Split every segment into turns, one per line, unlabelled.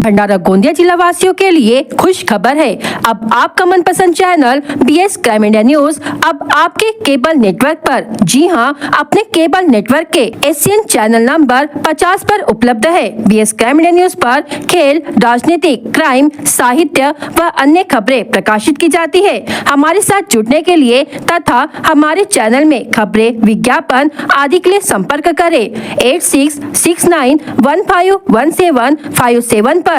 भंडारा गोंदिया जिला वासियों के लिए खुश खबर है। अब आपका मनपसंद channel BS crime India news अब आपके केबल नेटवर्क पर, जी हां, अपने केबल नेटवर्क के SCN चैनल नंबर 50 पर उपलब्ध है। BS क्राइम इंडिया न्यूज पर खेल, राजनीतिक, क्राइम, साहित्य व अन्य खबरें प्रकाशित की जाती है। हमारे साथ जुड़ने के लिए तथा हमारे चैनल में खबरें, विज्ञापन आदि के लिए संपर्क करें 8669151757 पर।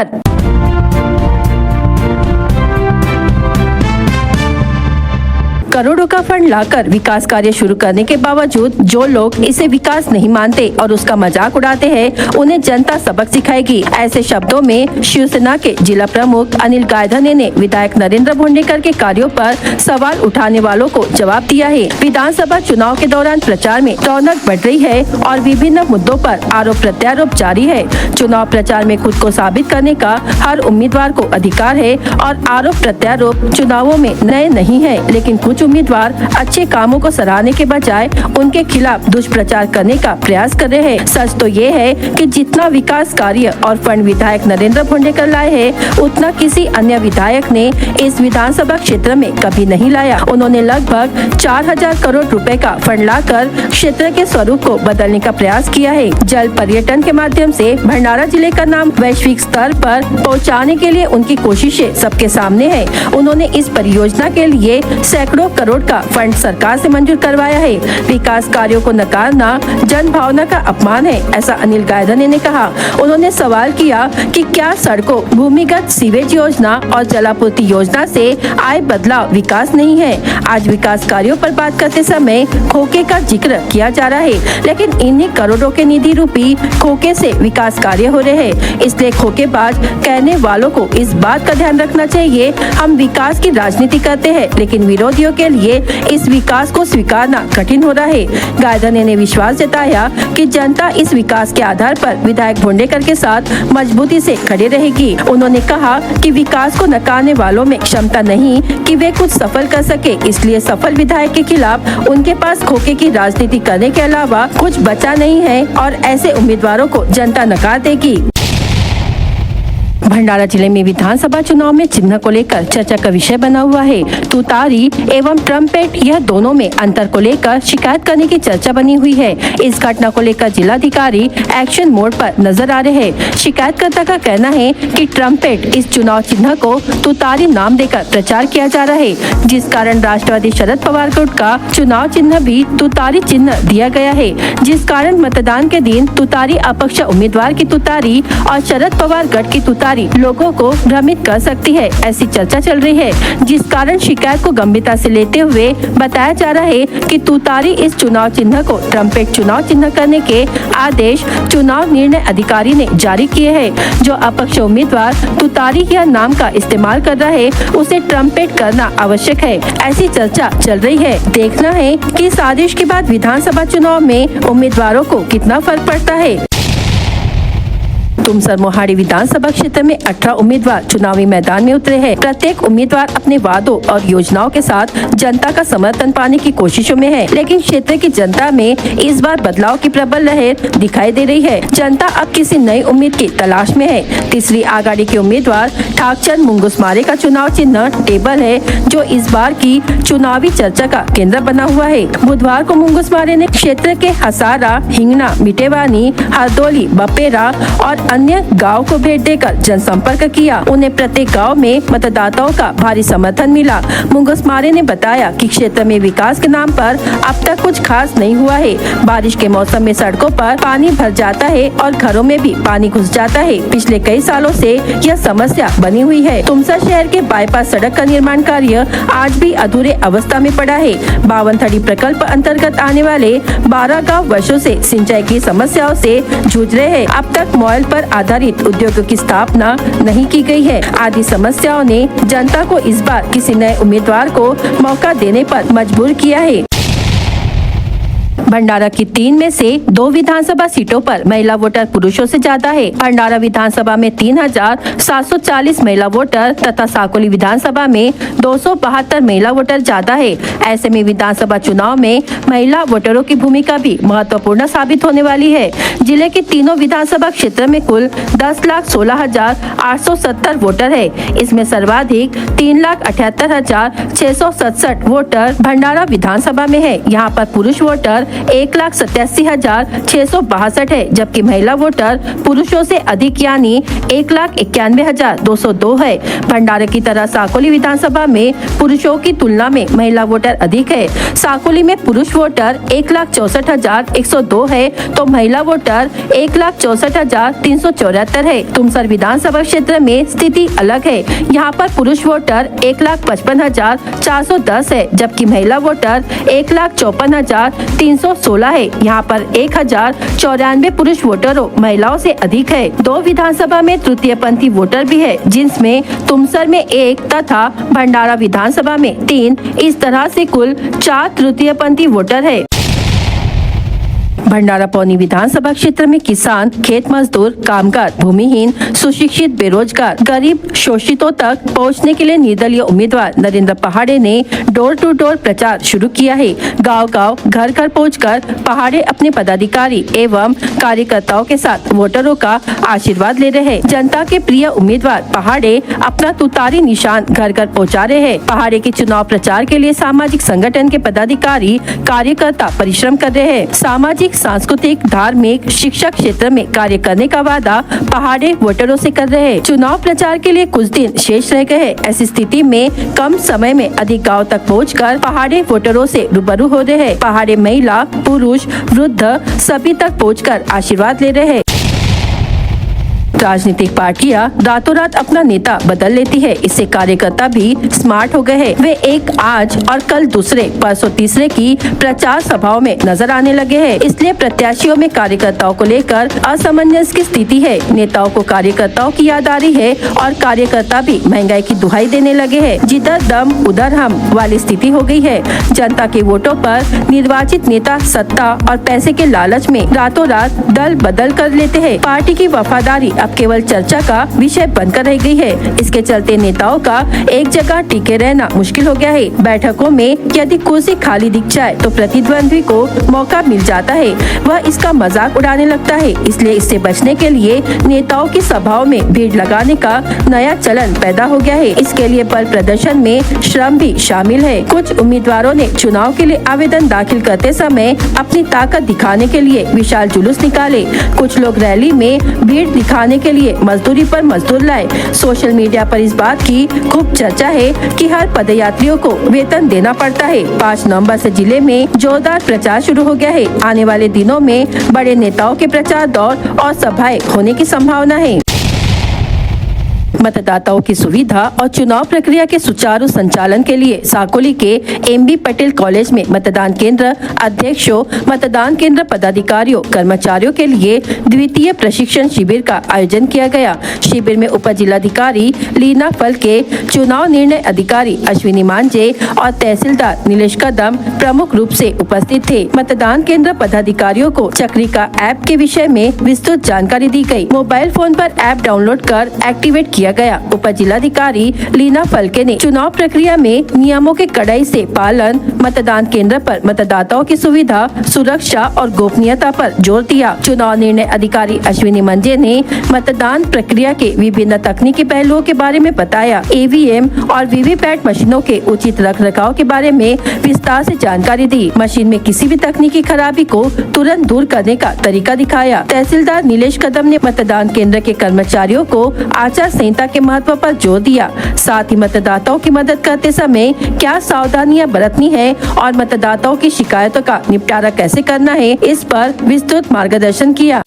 करोड़ों का फंड लाकर विकास कार्य शुरू करने के बावजूद जो लोग इसे विकास नहीं मानते और उसका मजाक उड़ाते हैं, उन्हें जनता सबक सिखाएगी। ऐसे शब्दों में शिवसेना के जिला प्रमुख अनिल गायधने ने विधायक नरेंद्र भोंडेकर के कार्यों पर सवाल उठाने वालों को जवाब दिया है। विधानसभा चुनाव के दौरान प्रचार में रौनक बढ़ रही है और विभिन्न मुद्दों पर आरोप प्रत्यारोप जारी है। चुनाव प्रचार में खुद को साबित करने का हर उम्मीदवार को अधिकार है और आरोप प्रत्यारोप चुनावों में नए नहीं है, लेकिन कुछ उम्मीदवार अच्छे कामों को सराहने के बजाय उनके खिलाफ दुष्प्रचार करने का प्रयास कर रहे हैं। सच तो ये है कि जितना विकास कार्य और फंड विधायक नरेंद्र भोंडेकर लाए हैं, उतना किसी अन्य विधायक ने इस विधानसभा क्षेत्र में कभी नहीं लाया। उन्होंने लगभग 4000 करोड़ रुपए का फंड लाकर क्षेत्र के स्वरूप को बदलने का प्रयास किया है। जल पर्यटन के माध्यम से भंडारा जिले का नाम वैश्विक स्तर पर पहुँचाने के लिए उनकी कोशिशें सबके सामने है। उन्होंने इस परियोजना के लिए सैकड़ों करोड़ का फंड सरकार से मंजूर करवाया है। विकास कार्यों को नकारना जन भावना का अपमान है, ऐसा अनिल गायधने ने कहा। उन्होंने सवाल किया कि क्या सड़कों, भूमिगत सीवेज योजना और जलापूर्ति योजना से आए बदलाव विकास नहीं है। आज विकास कार्यों पर बात करते समय खोखे का जिक्र किया जा रहा है, लेकिन इन्हीं करोड़ों के निधि रूपी खोखे से विकास कार्य हो रहे हैं। इसलिए खोखेबाज कहने वालों को इस बात का ध्यान रखना चाहिए। हम विकास की राजनीति करते हैं, लेकिन विरोधियों के लिए इस विकास को स्वीकारना कठिन हो रहा है। गायधने ने विश्वास जताया कि जनता इस विकास के आधार पर विधायक भोंडेकर के साथ मजबूती से खड़ी रहेगी। उन्होंने कहा कि विकास को नकारने वालों में क्षमता नहीं कि वे कुछ सफल कर सके, इसलिए सफल विधायक के खिलाफ उनके पास खोखे की राजनीति करने के अलावा कुछ बचा नहीं है और ऐसे उम्मीदवारों को जनता नकार देगी। भंडारा जिले में विधानसभा चुनाव में चिन्ह को लेकर चर्चा का विषय बना हुआ है। तुतारी एवं ट्रम्पेट, यह दोनों में अंतर को लेकर शिकायत करने की चर्चा बनी हुई है। इस घटना को लेकर जिलाधिकारी एक्शन मोड पर नजर आ रहे हैं। शिकायतकर्ता का कहना है कि ट्रम्पेट इस चुनाव चिन्ह को तुतारी नाम देकर प्रचार किया जा रहा है, जिस कारण राष्ट्रवादी शरद पवार गुट का चुनाव चिन्ह भी तुतारी चिन्ह दिया गया है, जिस कारण मतदान के दिन तुतारी अपक्ष उम्मीदवार की तुतारी और शरद पवार गढ़ की तुतारी लोगों को भ्रमित कर सकती है। ऐसी चर्चा चल रही है, जिस कारण शिकायत को गंभीरता से लेते हुए बताया जा रहा है कि तुतारी इस चुनाव चिन्ह को ट्रम्पेट चुनाव चिन्ह करने के आदेश चुनाव निर्णय अधिकारी ने जारी किए हैं। जो अपक्ष उम्मीदवार तुतारी या नाम का इस्तेमाल कर रहा है, उसे ट्रम्पेट करना आवश्यक है। ऐसी चर्चा चल रही है। देखना है कि इस आदेश के बाद विधानसभा चुनाव में उम्मीदवारों को कितना फर्क पड़ता है। तुमसर मोहाड़ी विधानसभा क्षेत्र में 18 उम्मीदवार चुनावी मैदान में उतरे हैं। प्रत्येक उम्मीदवार अपने वादों और योजनाओं के साथ जनता का समर्थन पाने की कोशिशों में है, लेकिन क्षेत्र की जनता में इस बार बदलाव की प्रबल लहर दिखाई दे रही है। जनता अब किसी नई उम्मीद की तलाश में है। तीसरी आघाड़ी के उम्मीदवार ठाकचंद मुंगुसमारे का चुनाव चिन्ह टेबल है, जो इस बार की चुनावी चर्चा का केंद्र बना हुआ है। बुधवार को मुंगुसमारे ने क्षेत्र के हसारा, हिंगना, मिटेवानी, हरदोली, बपेरा और अन्य गांव को भेंट देकर जनसंपर्क किया। उन्हें प्रत्येक गांव में मतदाताओं का भारी समर्थन मिला। मुंगुसमारे ने बताया कि क्षेत्र में विकास के नाम पर अब तक कुछ खास नहीं हुआ है। बारिश के मौसम में सड़कों पर पानी भर जाता है और घरों में भी पानी घुस जाता है। पिछले कई सालों से यह समस्या बनी हुई है। तुमसर शहर के बाईपास सड़क का निर्माण कार्य आज भी अधूरे अवस्था में पड़ा है। 52 प्रकल्प अंतर्गत आने वाले 12 गाँव वर्षों से सिंचाई की समस्याओं से जूझ रहे हैं। अब तक मॉयल पर आधारित उद्योगों की स्थापना नहीं की गई है। आदि समस्याओं ने जनता को इस बार किसी नए उम्मीदवार को मौका देने पर मजबूर किया है। भंडारा की 3 में से 2 विधानसभा सीटों पर महिला वोटर पुरुषों से ज्यादा है। भंडारा विधानसभा में 3740 महिला वोटर तथा साकोली विधानसभा में 272 महिला वोटर ज्यादा है। ऐसे में विधानसभा चुनाव में महिला वोटरों की भूमिका भी महत्वपूर्ण साबित होने वाली है। जिले के तीनों विधानसभा क्षेत्र में कुल 10,16,870 वोटर है। इसमें सर्वाधिक 3,78,667 वोटर भंडारा विधानसभा में है। यहाँ पर पुरुष वोटर 1,87,662 है, जबकि महिला वोटर पुरुषों से अधिक यानी 1,91,202 है। भंडारा की तरह साकोली विधानसभा में पुरुषों की तुलना में महिला वोटर अधिक है। साकोली में पुरुष वोटर 1,64,102 है तो महिला वोटर 1,64,374 है। तुमसर विधानसभा क्षेत्र में स्थिति अलग है। यहाँ पर पुरुष वोटर 1,55,410 है, जबकि महिला वोटर 1,54,316 है। यहाँ पर 1,094 पुरुष वोटरों महिलाओं से अधिक है। 2 विधानसभा में तृतीय पंथी वोटर भी है, जिसमें तुमसर में 1 तथा भंडारा विधानसभा में 3। इस तरह से कुल 4 तृतीय पंथी वोटर है। भंडारा पौनी विधानसभा क्षेत्र में किसान, खेत मजदूर, कामगार, भूमिहीन, सुशिक्षित, बेरोजगार, गरीब, शोषितों तक पहुंचने के लिए निर्दलीय उम्मीदवार नरेंद्र पहाड़े ने डोर टू डोर प्रचार शुरू किया है। गांव-गांव, घर-घर पहुंचकर पहाड़े अपने पदाधिकारी एवं कार्यकर्ताओं के साथ वोटरों का आशीर्वाद ले रहे हैं। जनता के प्रिय उम्मीदवार पहाड़े अपना तुतारी निशान घर-घर पहुँचा रहे हैं। पहाड़े के चुनाव प्रचार के लिए सामाजिक संगठन के पदाधिकारी, कार्यकर्ता परिश्रम कर रहे हैं। सामाजिक, सांस्कृतिक, धार्मिक, शिक्षा क्षेत्र में कार्य करने का वादा पहाड़े वोटरों से कर रहे हैं। चुनाव प्रचार के लिए कुछ दिन शेष रह गए हैं। ऐसी स्थिति में कम समय में अधिक गांव तक पहुंचकर पहाड़े वोटरों से रूबरू हो रहे हैं। पहाड़े महिला, पुरुष, वृद्ध सभी तक पहुंचकर आशीर्वाद ले रहे हैं। राजनीतिक पार्टियां रातों रात अपना नेता बदल लेती है। इससे कार्यकर्ता भी स्मार्ट हो गए हैं। वे एक आज और कल दूसरे, परसों तीसरे की प्रचार सभाओं में नजर आने लगे हैं। इसलिए प्रत्याशियों में कार्यकर्ताओं को लेकर असमंजस की स्थिति है। नेताओं को कार्यकर्ताओं की याद आ रही है और कार्यकर्ता भी महंगाई की दुहाई देने लगे हैं। जिधर दम उधर हम वाली स्थिति हो गई है। जनता के वोटों पर निर्वाचित नेता सत्ता और पैसे के लालच में रातों रात दल बदल कर लेते हैं। पार्टी की वफादारी अब केवल चर्चा का विषय बनकर रह गई है। इसके चलते नेताओं का एक जगह टिके रहना मुश्किल हो गया है। बैठकों में यदि कुर्सी खाली दिख जाए तो प्रतिद्वंद्वी को मौका मिल जाता है, वह इसका मजाक उड़ाने लगता है। इसलिए इससे बचने के लिए नेताओं की सभाओं में भीड़ लगाने का नया चलन पैदा हो गया है। इसके लिए बल प्रदर्शन में श्रम भी शामिल है। कुछ उम्मीदवारों ने चुनाव के लिए आवेदन दाखिल करते समय अपनी ताकत दिखाने के लिए विशाल जुलूस निकाले। कुछ लोग रैली में भीड़ दिखाने के लिए मजदूरी पर मजदूर लाए। सोशल मीडिया पर इस बात की खूब चर्चा है कि हर पदयात्रियों को वेतन देना पड़ता है। 5 नवंबर से जिले में जोरदार प्रचार शुरू हो गया है। आने वाले दिनों में बड़े नेताओं के प्रचार दौर और सभाएं होने की संभावना है। मतदाताओं की सुविधा और चुनाव प्रक्रिया के सुचारू संचालन के लिए साकोली के एमबी पटेल कॉलेज में मतदान केंद्र अध्यक्षों, मतदान केंद्र पदाधिकारियों, कर्मचारियों के लिए द्वितीय प्रशिक्षण शिविर का आयोजन किया गया। शिविर में उप जिलाधिकारी लीना फलके, चुनाव निर्णय अधिकारी अश्विनी मांझे और तहसीलदार नीलेश कदम प्रमुख रूप से उपस्थित थे। मतदान केंद्र पदाधिकारियों को चक्रिका ऐप के विषय में विस्तृत जानकारी दी गई। मोबाइल फोन पर ऐप डाउनलोड कर एक्टिवेट किया गया। उप जिलाधिकारी लीना फलके ने चुनाव प्रक्रिया में नियमों के कड़ाई से पालन, मतदान केंद्र पर मतदाताओं की सुविधा, सुरक्षा और गोपनीयता पर जोर दिया। चुनाव निर्णय अधिकारी अश्विनी मंजे ने मतदान प्रक्रिया के विभिन्न तकनीकी पहलुओं के बारे में बताया। ईवीएम और वीवीपैट मशीनों के उचित रखरखाव के बारे में विस्तार से जानकारी दी। मशीन में किसी भी तकनीकी खराबी को तुरंत दूर करने का तरीका दिखाया। तहसीलदार नीलेश कदम ने मतदान केंद्र के कर्मचारियों को आचार संहिता के महत्व पर जोर दिया। साथ ही मतदाताओं की मदद करते समय क्या सावधानियां बरतनी है और मतदाताओं की शिकायतों का निपटारा कैसे करना है, इस पर विस्तृत मार्गदर्शन किया।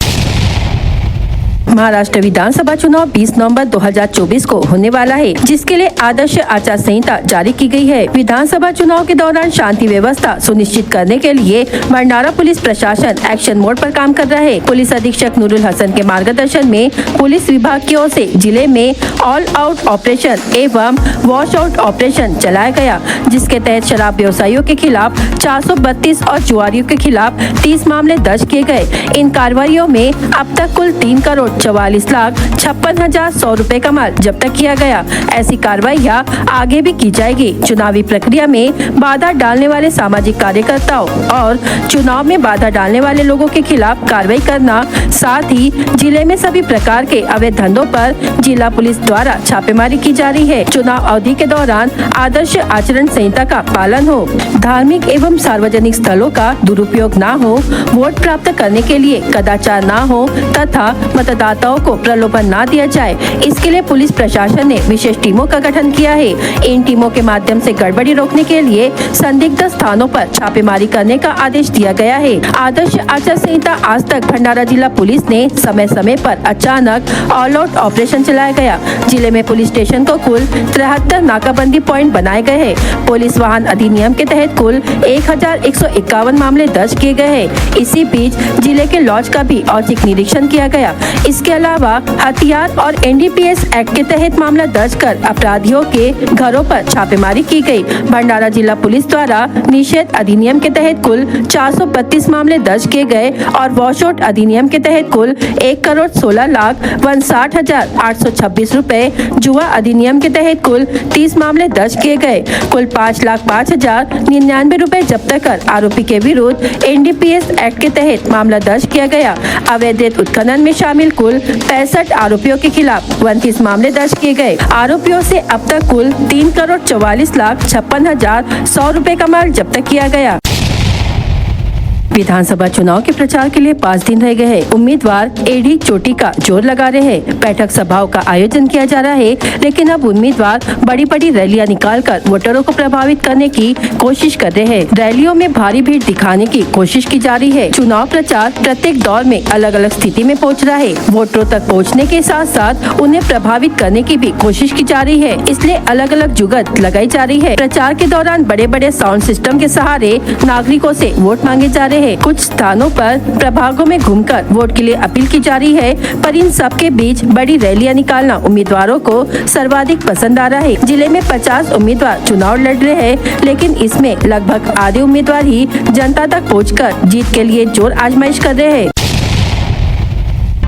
महाराष्ट्र विधानसभा चुनाव 20 नवंबर 2024 को होने वाला है, जिसके लिए आदर्श आचार संहिता जारी की गई है। विधानसभा चुनाव के दौरान शांति व्यवस्था सुनिश्चित करने के लिए भंडारा पुलिस प्रशासन एक्शन मोड पर काम कर रहा है। पुलिस अधीक्षक नूरुल हसन के मार्गदर्शन में पुलिस विभाग की ओर से जिले में ऑल आउट ऑपरेशन एवं वॉश आउट ऑपरेशन चलाया गया, जिसके तहत शराब व्यवसायियों के खिलाफ 432 और जुआरियों के खिलाफ 30 मामले दर्ज किए गए। इन कार्रवाइयों में अब तक कुल 3,44,56,100 रुपए का माल जब्त किया गया। ऐसी कार्रवाइयाँ आगे भी की जाएगी। चुनावी प्रक्रिया में बाधा डालने वाले सामाजिक कार्यकर्ताओं और चुनाव में बाधा डालने वाले लोगों के खिलाफ कार्रवाई करना, साथ ही जिले में सभी प्रकार के अवैध धंधों पर जिला पुलिस द्वारा छापेमारी की जा रही है। चुनाव अवधि के दौरान आदर्श आचरण संहिता का पालन हो, धार्मिक एवं सार्वजनिक स्थलों का दुरुपयोग न हो, वोट प्राप्त करने के लिए कदाचार न हो तथा मतदाताओं को प्रलोभन न दिया जाए। इसके लिए पुलिस प्रशासन ने विशेष टीमों का गठन किया है। इन टीमों के माध्यम से गड़बड़ी रोकने के लिए संदिग्ध स्थानों पर छापेमारी करने का आदेश दिया गया है। आदर्श आचार संहिता आज तक भंडारा जिला पुलिस ने समय समय पर अचानक ऑल आउट ऑपरेशन चलाया गया। जिले में पुलिस स्टेशन को कुल 73 नाकाबंदी पॉइंट बनाए गए हैं। पुलिस वाहन अधिनियम के तहत कुल 1151 मामले दर्ज किए गए हैं। इसी बीच जिले के लॉज का भी औचक निरीक्षण किया गया। इसके अलावा हथियार और एनडीपीएस एक्ट के तहत मामला दर्ज कर अपराधियों के घरों पर छापेमारी की गई। भंडारा जिला पुलिस द्वारा निषेध अधिनियम के तहत कुल 432 मामले दर्ज किए गए और वॉश आउट अधिनियम के तहत कुल 1,16,59,826 रुपए, जुआ अधिनियम के तहत कुल 30 मामले दर्ज किए गए। कुल 5,05,099 रुपए जब्त कर आरोपी के विरुद्ध एनडीपीएस एक्ट के तहत मामला दर्ज किया गया। अवैध उत्खनन में शामिल कुल 65 आरोपियों के खिलाफ 29 मामले दर्ज किए गए। आरोपियों से अब तक कुल 3,44,56,100 रुपए का माल जब्त किया गया। विधानसभा चुनाव के प्रचार के लिए 5 दिन रह गए हैं। उम्मीदवार एडी चोटी का जोर लगा रहे हैं। बैठक सभाओं का आयोजन किया जा रहा है, लेकिन अब उम्मीदवार बड़ी बड़ी रैलियां निकालकर वोटरों को प्रभावित करने की कोशिश कर रहे हैं। रैलियों में भारी भीड़ दिखाने की कोशिश की जा रही है। चुनाव प्रचार प्रत्येक दौर में अलग अलग स्थिति में पहुंच रहा है। वोटरों तक पहुंचने के साथ साथ उन्हें प्रभावित करने की भी कोशिश की जा रही है, इसलिए अलग अलग जुगत लगाई जा रही है। प्रचार के दौरान बड़े बड़े साउंड सिस्टम के सहारे नागरिकों से वोट मांगे जा रहे हैं। कुछ स्थानों पर प्रभागों में घूमकर वोट के लिए अपील की जा रही है, पर इन सब के बीच बड़ी रैलियां निकालना उम्मीदवारों को सर्वाधिक पसंद आ रहा है। जिले में 50 उम्मीदवार चुनाव लड़ रहे हैं, लेकिन इसमें लगभग आधे उम्मीदवार ही जनता तक पहुंचकर जीत के लिए जोर आजमाइश कर रहे हैं।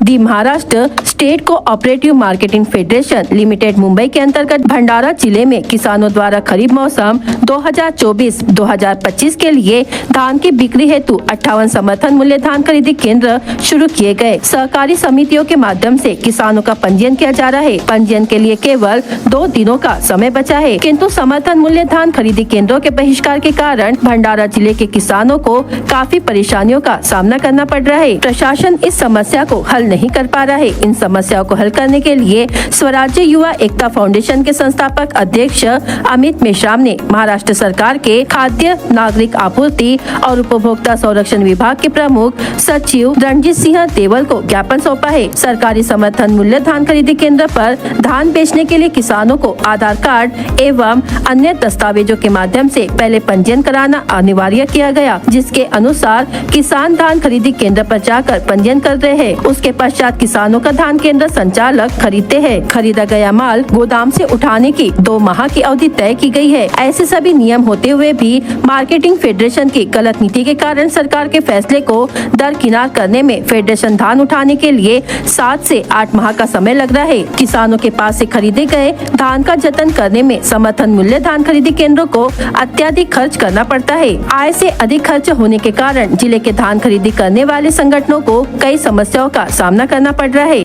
The Maharashtra state cooperative marketing federation limited Mumbai के अंतर्गत भंडारा जिले में किसानों द्वारा खरीफ मौसम 2024-2025 के लिए धान की बिक्री हेतु 58 समर्थन मूल्य धान खरीदी केंद्र शुरू किए गए। सहकारी समितियों के माध्यम से किसानों का पंजीयन किया जा रहा है। पंजीयन के लिए केवल 2 दिनों का समय बचा है, किंतु समर्थन मूल्य धान खरीदी केंद्रों के बहिष्कार के कारण भंडारा जिले के किसानों को काफी परेशानियों का सामना करना पड़ रहा है। प्रशासन इस समस्या को हल नहीं कर पा रहा है। इन समस्याओं को हल करने के लिए स्वराज्य युवा एकता फाउंडेशन के संस्थापक अध्यक्ष अमित मेश्राम ने महाराष्ट्र सरकार के खाद्य नागरिक आपूर्ति और उपभोक्ता संरक्षण विभाग के प्रमुख सचिव रणजीत सिंह देवल को ज्ञापन सौंपा है। सरकारी समर्थन मूल्य धान खरीदी केंद्र पर धान बेचने के लिए किसानों को आधार कार्ड एवं अन्य दस्तावेजों के माध्यम से पहले पंजीयन कराना अनिवार्य किया गया, जिसके अनुसार किसान धान खरीदी केंद्र पर जाकर पंजीयन कर रहे हैं। उसके पश्चात किसानों का धान केंद्र संचालक खरीदते हैं। खरीदा गया माल गोदाम से उठाने की 2 माह की अवधि तय की गई है। ऐसे सभी नियम होते हुए भी मार्केटिंग फेडरेशन की गलत नीति के कारण सरकार के फैसले को दरकिनार करने में फेडरेशन धान उठाने के लिए 7 से 8 माह का समय लग रहा है। किसानों के पास से खरीदे गए धान का जतन करने में समर्थन मूल्य धान खरीदी केंद्रों को अत्यधिक खर्च करना पड़ता है। आय से अधिक खर्च होने के कारण जिले के धान खरीदी करने वाले संगठनों को कई समस्याओं का सामना करना पड़ रहा है।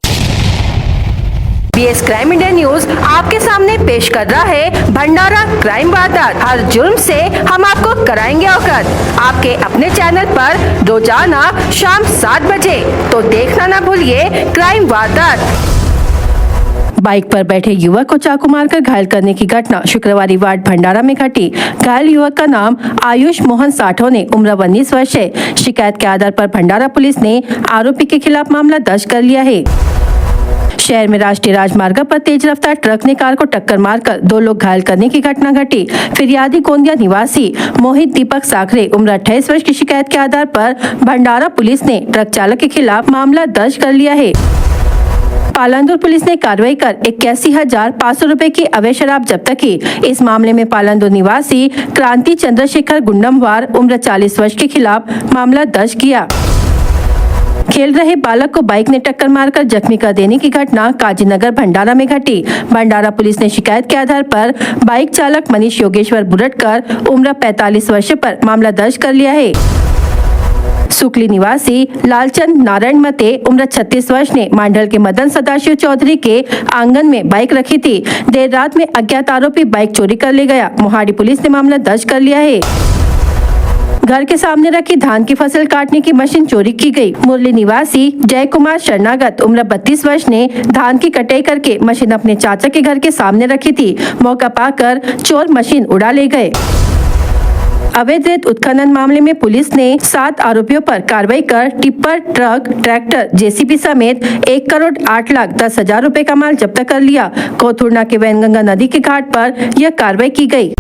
बीएस क्राइम इंडिया न्यूज आपके सामने पेश कर रहा है भंडारा क्राइम वारदात। हर जुर्म से हम आपको कराएंगे अवगत। आपके अपने चैनल पर रोजाना शाम 7 बजे, तो देखना ना भूलिए क्राइम वारदात। बाइक पर बैठे युवक को चाकू मारकर घायल करने की घटना शुक्रवार वार्ड भंडारा में घटी। घायल युवक का नाम आयुष मोहन साठोने, उम्र 19 वर्ष है। शिकायत के आधार पर भंडारा पुलिस ने आरोपी के खिलाफ मामला दर्ज कर लिया है। शहर में राष्ट्रीय राजमार्ग पर तेज रफ्तार ट्रक ने कार को टक्कर मारकर 2 लोग घायल करने की घटना घटी। फिरियादी गोंदिया निवासी मोहित दीपक साखरे उम्र 28 वर्ष की शिकायत के आधार पर भंडारा पुलिस ने ट्रक चालक के खिलाफ मामला दर्ज कर लिया है। पालंदुर पुलिस ने कार्रवाई कर 81,500 रुपए की अवैध शराब जब्त की। इस मामले में पालंदुर निवासी क्रांति चंद्रशेखर गुंडमवार उम्र 40 वर्ष के खिलाफ मामला दर्ज किया। खेल रहे बालक को बाइक ने टक्कर मारकर जख्मी कर देने की घटना काजीनगर भंडारा में घटी। भंडारा पुलिस ने शिकायत के आधार पर बाइक चालक मनीष योगेश्वर बुरटकर उम्र 45 वर्ष पर मामला दर्ज कर लिया है। सुकली निवासी लालचंद नारायण मते उम्र 36 वर्ष ने मांडल के मदन सदाशिव चौधरी के आंगन में बाइक रखी थी। देर रात में अज्ञात आरोपी बाइक चोरी कर ले गया। मोहाली पुलिस ने मामला दर्ज कर लिया है। घर के सामने रखी धान की फसल काटने की मशीन चोरी की गई। मुरली निवासी जय कुमार शरणागत उम्र 32 वर्ष ने धान की कटाई करके मशीन अपने चाचा के घर के सामने रखी थी। मौका पाकर चोर मशीन उड़ा ले गए। अवैध रेत उत्खनन मामले में पुलिस ने 7 आरोपियों पर कार्रवाई कर टिप्पर, ट्रक, ट्रैक्टर, जेसीबी समेत 1,08,10,000 रुपए का माल जब्त कर लिया। कोथुरना के वैनगंगा नदी के घाट पर यह कार्रवाई की गई।